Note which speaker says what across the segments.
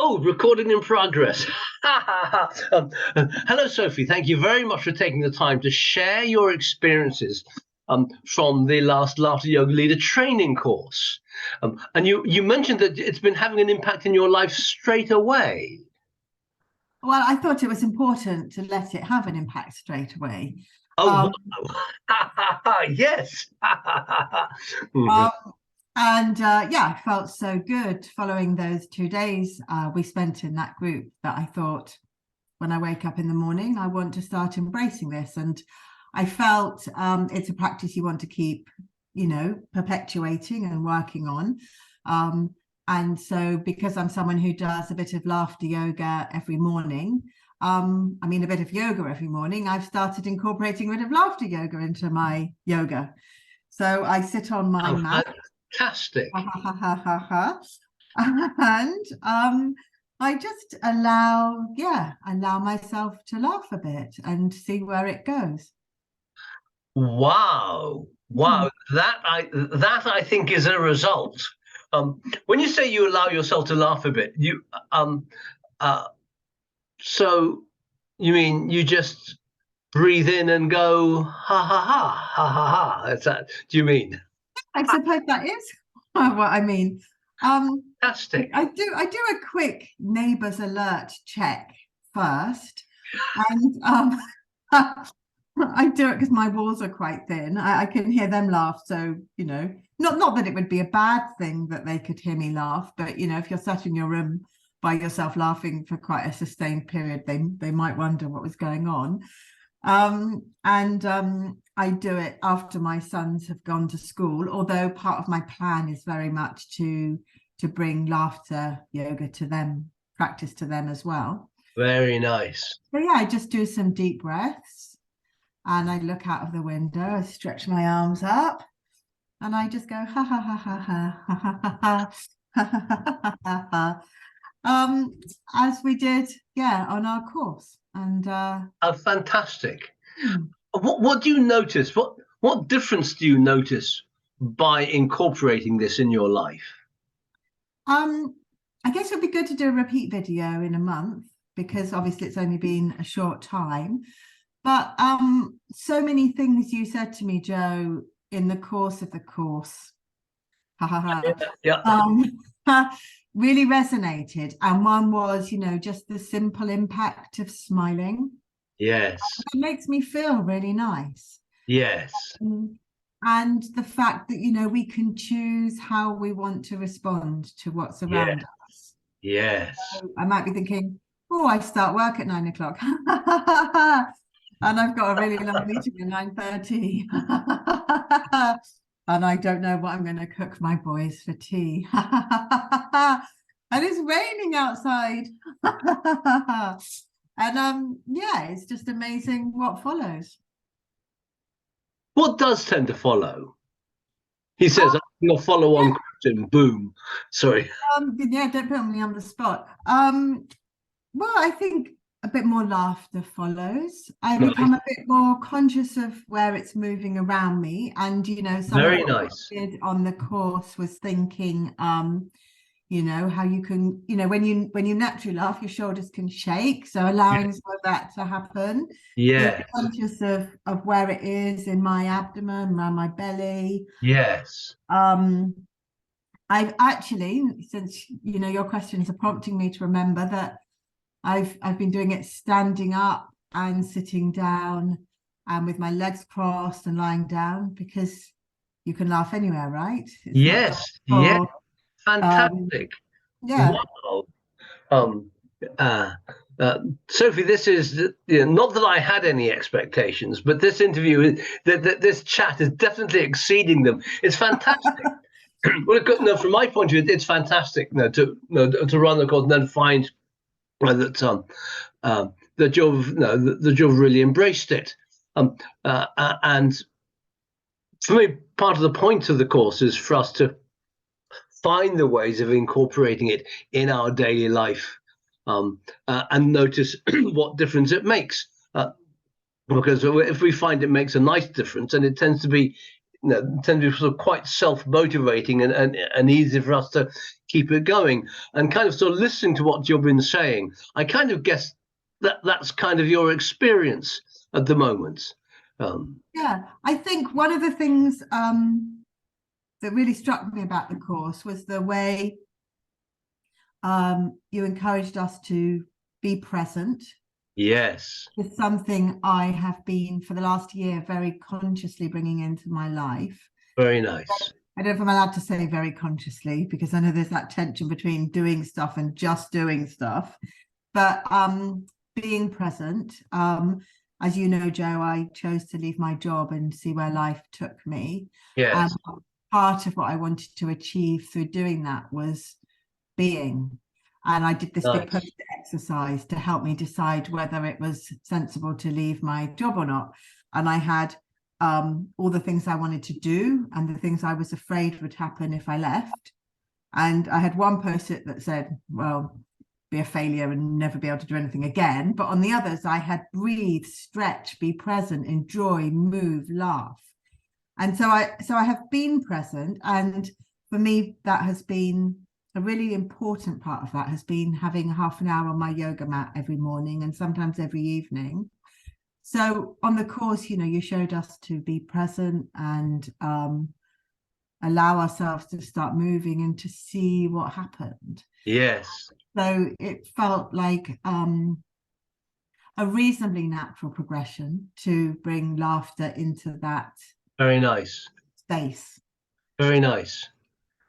Speaker 1: Oh, recording in progress. Hello, Sophie. Thank you very much for taking the time to share your experiences from the last Laughter Yoga Leader training course. And you mentioned that it's been having an impact in your life straight away.
Speaker 2: Well, I thought it was important to let it have an impact straight away.
Speaker 1: Oh, wow. Yes.
Speaker 2: Um, yeah, I felt so good following those 2 days we spent in that group that I thought, when I wake up in the morning, I want to start embracing this. And I felt it's a practice you want to keep, perpetuating and working on. And so because I'm someone who does a bit of laughter yoga every morning, a bit of yoga every morning, I've started incorporating a bit of laughter yoga into my yoga. So I sit on my mat.
Speaker 1: Fantastic.
Speaker 2: And I just allow myself to laugh a bit and see where it goes.
Speaker 1: Wow. That I think is a result. When you say you allow yourself to laugh a bit, so you mean you just breathe in and go ha ha ha ha ha ha? That's that. Do you mean?
Speaker 2: I suppose that is what I mean.
Speaker 1: Fantastic.
Speaker 2: I do a quick neighbours alert check first, and I do it because my walls are quite thin. I can hear them laugh, so not that it would be a bad thing that they could hear me laugh, but if you're sat in your room by yourself laughing for quite a sustained period, they might wonder what was going on. I do it after my sons have gone to school, although part of my plan is very much to bring laughter yoga to them, practice to them as well.
Speaker 1: Very nice.
Speaker 2: So yeah, I just do some deep breaths and I look out of the window, I stretch my arms up and I just go ha ha ha ha ha ha ha ha ha ha ha, as we did on our course. And
Speaker 1: fantastic. What do you notice? What difference do you notice by incorporating this in your life?
Speaker 2: I guess it'd be good to do a repeat video in a month, because obviously it's only been a short time. But so many things you said to me, Joe, in the course of the course, really resonated. And one was, just the simple impact of smiling.
Speaker 1: Yes.
Speaker 2: It makes me feel really nice.
Speaker 1: Yes.
Speaker 2: And the fact that, we can choose how we want to respond to what's around us.
Speaker 1: Yes.
Speaker 2: So I might be thinking, oh, I start work at 9 o'clock. And I've got a really long meeting at 9:30. And I don't know what I'm going to cook my boys for tea. And it's raining outside. And it's just amazing what follows.
Speaker 1: What does tend to follow? He says, "I'm follow on question." Boom. Sorry.
Speaker 2: Don't put me on the spot. Well, I think a bit more laughter follows. I become a bit more conscious of where it's moving around me, and
Speaker 1: Very nice.
Speaker 2: I did on the course was thinking, how you can, when you naturally laugh, your shoulders can shake. So allowing some of that to happen.
Speaker 1: Yeah.
Speaker 2: Being conscious of where it is in my abdomen, around my belly.
Speaker 1: Yes.
Speaker 2: I've actually, since your questions are prompting me to remember that I've been doing it standing up and sitting down and with my legs crossed and lying down, because you can laugh anywhere, right? It's
Speaker 1: yes. Yeah. Fantastic.
Speaker 2: Wow.
Speaker 1: Sophie, this is not that I had any expectations, but this interview, this chat is definitely exceeding them. It's fantastic. Well, no, from my point of view, it's fantastic. To run the course and then find that you've really embraced it. And for me, part of the point of the course is for us to find the ways of incorporating it in our daily life, and notice what difference it makes. Because if we find it makes a nice difference, and it tends to be tend to be sort of quite self-motivating and easy for us to keep it going. And kind of sort of listening to what you've been saying, I kind of guess that that's kind of your experience at the moment.
Speaker 2: Yeah, I think one of the things that really struck me about the course was the way you encouraged us to be present.
Speaker 1: Yes.
Speaker 2: It's something I have been for the last year very consciously bringing into my life.
Speaker 1: Very nice.
Speaker 2: I don't know if I'm allowed to say very consciously, because I know there's that tension between doing stuff and just doing stuff. But being present, as you know, Joe, I chose to leave my job and see where life took me.
Speaker 1: Yes.
Speaker 2: Part of what I wanted to achieve through doing that was being. And I did this big post-it exercise to help me decide whether it was sensible to leave my job or not. And I had all the things I wanted to do and the things I was afraid would happen if I left. And I had one post-it that said, well, be a failure and never be able to do anything again. But on the others, I had breathe, stretch, be present, enjoy, move, laugh. And so I have been present. And for me, that has been a really important part of that, has been having half an hour on my yoga mat every morning and sometimes every evening. So on the course, you showed us to be present and allow ourselves to start moving and to see what happened.
Speaker 1: Yes.
Speaker 2: So it felt like a reasonably natural progression to bring laughter into that.
Speaker 1: Very nice.
Speaker 2: Space.
Speaker 1: Very nice.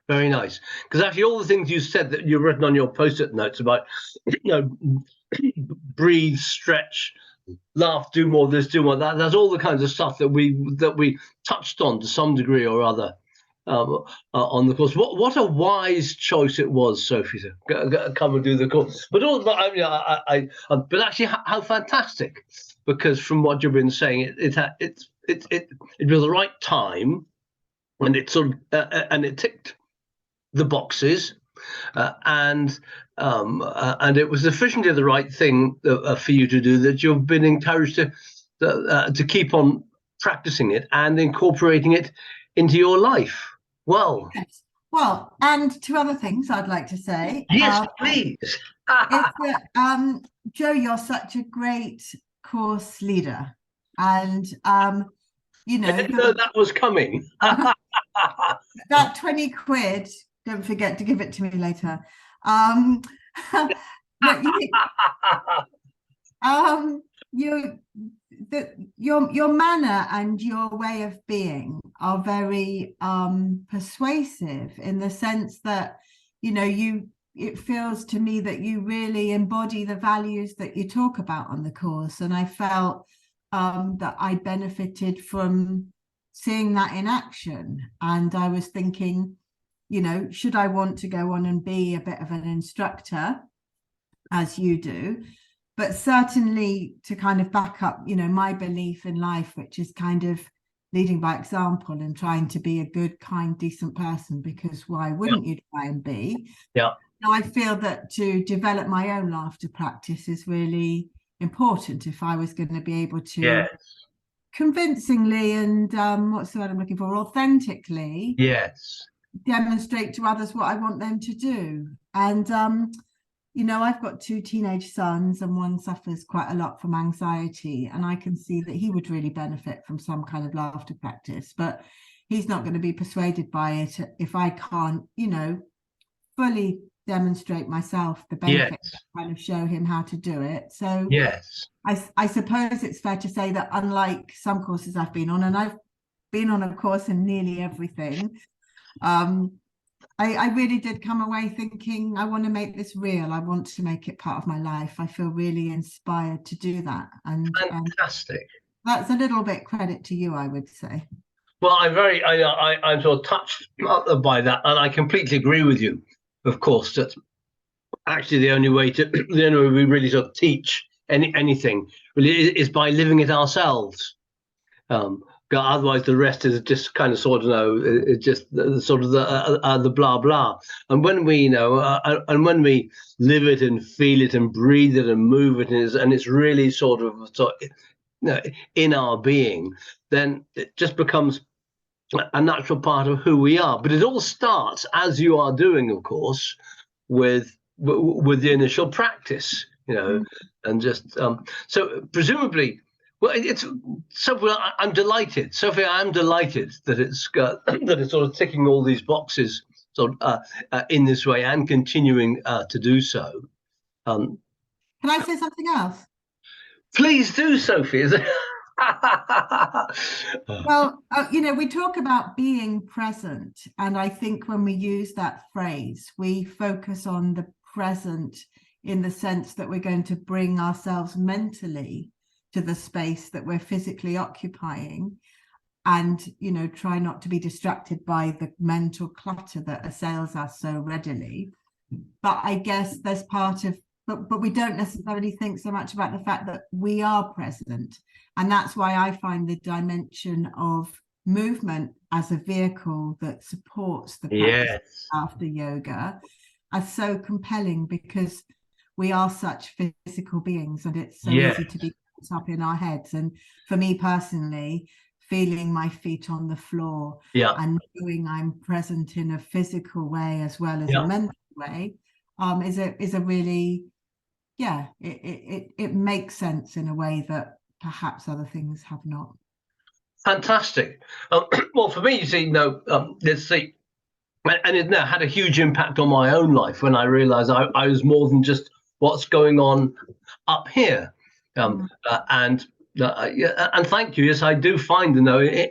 Speaker 1: Very nice. Because actually, all the things you said that you've written on your post-it notes about, breathe, stretch, laugh, do more this, do more that. That's all the kinds of stuff that we touched on to some degree or other on the course. What a wise choice it was, Sophie, to come and do the course. But but actually, how fantastic! Because from what you've been saying, it was the right time, and it sort of and it ticked the boxes, and it was sufficiently the right thing for you to do, that you've been encouraged to keep on practicing it and incorporating it into your life. Well,
Speaker 2: yes. Well, and two other things I'd like to say.
Speaker 1: Yes, please.
Speaker 2: Is that, Joe, you're such a great course leader, and
Speaker 1: I didn't know that was coming.
Speaker 2: That 20 quid, don't forget to give it to me later. Your manner and your way of being are very persuasive, in the sense that it feels to me that you really embody the values that you talk about on the course, and I felt that I benefited from seeing that in action. And I was thinking, should I want to go on and be a bit of an instructor, as you do, but certainly to kind of back up, my belief in life, which is kind of leading by example and trying to be a good, kind, decent person, because why wouldn't you try and be?
Speaker 1: Yeah.
Speaker 2: Now, I feel that to develop my own laughter practice is really important if I was going to be able to convincingly and what's the word I'm looking for, authentically demonstrate to others what I want them to do. And I've got two teenage sons, and one suffers quite a lot from anxiety, and I can see that he would really benefit from some kind of laughter practice, but he's not going to be persuaded by it if I can't fully demonstrate myself the benefits, kind of show him how to do it. So I suppose it's fair to say that, unlike some courses I've been on, and I've been on a course in nearly everything, I really did come away thinking, I want to make this real. I want to make it part of my life. I feel really inspired to do that. And
Speaker 1: fantastic.
Speaker 2: That's a little bit credit to you, I would say.
Speaker 1: Well, I'm sort of touched by that, and I completely agree with you. Of course, that actually the only way we really sort of teach anything really is by living it ourselves. Otherwise, the rest is just kind of sort of it's just sort of the blah blah. And when we and when we live it and feel it and breathe it and move it, and it's really sort of in our being, then it just becomes a natural part of who we are. But it all starts, as you are doing, of course, with the initial practice, and just so presumably. Well, it's Sophie. I'm delighted, Sophie. I'm delighted that it's that it's sort of ticking all these boxes, in this way, and continuing to do so.
Speaker 2: Can I say something else?
Speaker 1: Please do, Sophie.
Speaker 2: Well, we talk about being present, and I think when we use that phrase, we focus on the present in the sense that we're going to bring ourselves mentally to the space that we're physically occupying, and try not to be distracted by the mental clutter that assails us so readily. But I guess there's part of but we don't necessarily think so much about the fact that we are present. And that's why I find the dimension of movement as a vehicle that supports the practice after yoga as so compelling, because we are such physical beings, and it's so easy to be caught up in our heads. And for me personally, feeling my feet on the floor and knowing I'm present in a physical way as well as a mental way is a really it makes sense in a way that perhaps other things have not.
Speaker 1: Fantastic. Well, for me, you see, let's see, and it now had a huge impact on my own life when I realized I was more than just what's going on up here. And thank you. Yes, I do find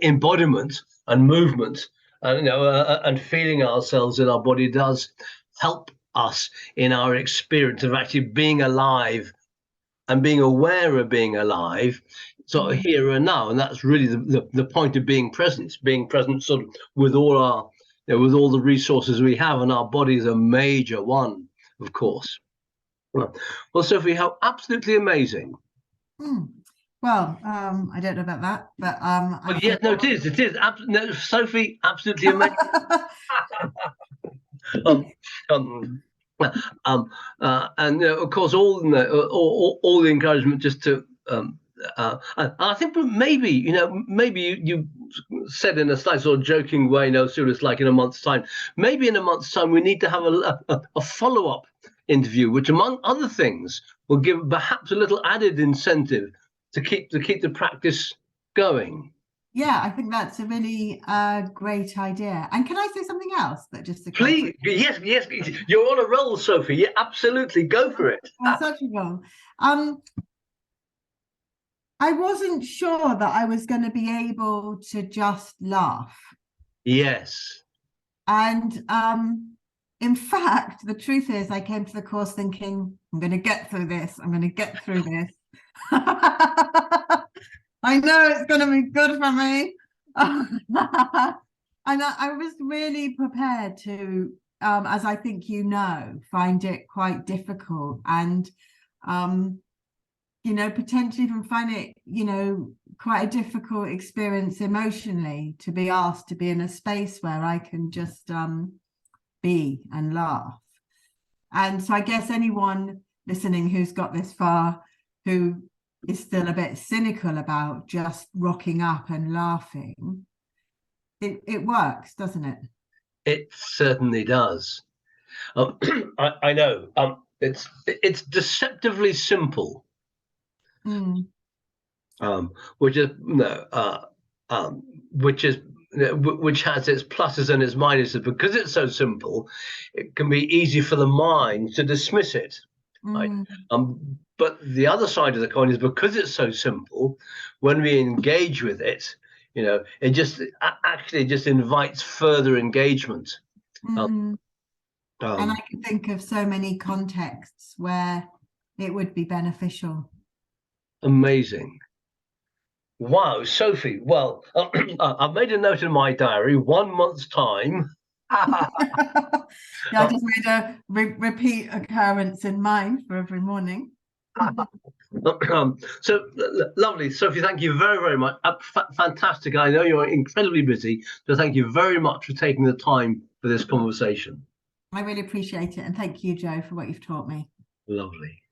Speaker 1: embodiment and movement, and feeling ourselves in our body does help us in our experience of actually being alive and being aware of being alive, sort of here and now. And that's really the point of being present sort of with all our, with all the resources we have, and our body is a major one, of course. Well, Sophie, how absolutely amazing.
Speaker 2: Well, I don't know about that, but
Speaker 1: well, yes, no, it is. No, Sophie, absolutely amazing. And of course, all the encouragement just to. I think maybe you said in a slight sort of joking way, serious, like in a month's time. Maybe in a month's time we need to have a follow-up interview, which, among other things, will give perhaps a little added incentive to keep the practice going.
Speaker 2: Yeah, I think that's a really great idea. And can I say something else that just occurred?
Speaker 1: Please, yes, you're on a roll, Sophie. Yeah, absolutely, go for it.
Speaker 2: On such a roll. I wasn't sure that I was going to be able to just laugh.
Speaker 1: Yes.
Speaker 2: And in fact, the truth is, I came to the course thinking, I'm going to get through this. I'm going to get through this. I know it's going to be good for me. And I was really prepared to, as I think find it quite difficult, and potentially even find it, quite a difficult experience emotionally, to be asked to be in a space where I can just be and laugh. And so I guess anyone listening who's got this far, who is still a bit cynical about just rocking up and laughing, it works, doesn't it?
Speaker 1: It certainly does. I know. It's deceptively simple. Which has its pluses and its minuses. Because it's so simple, it can be easy for the mind to dismiss it. Right? But the other side of the coin is, because it's so simple, when we engage with it, it just actually just invites further engagement.
Speaker 2: And I can think of so many contexts where it would be beneficial.
Speaker 1: Amazing. Wow, Sophie. Well, I've made a note in my diary, 1 month's time.
Speaker 2: Yeah, I just made a repeat occurrence in mine for every morning.
Speaker 1: So lovely, Sophie. Thank you very, very much. Fantastic. I know you're incredibly busy, so thank you very much for taking the time for this conversation.
Speaker 2: I really appreciate it, and thank you, Joe, for what you've taught me.
Speaker 1: Lovely.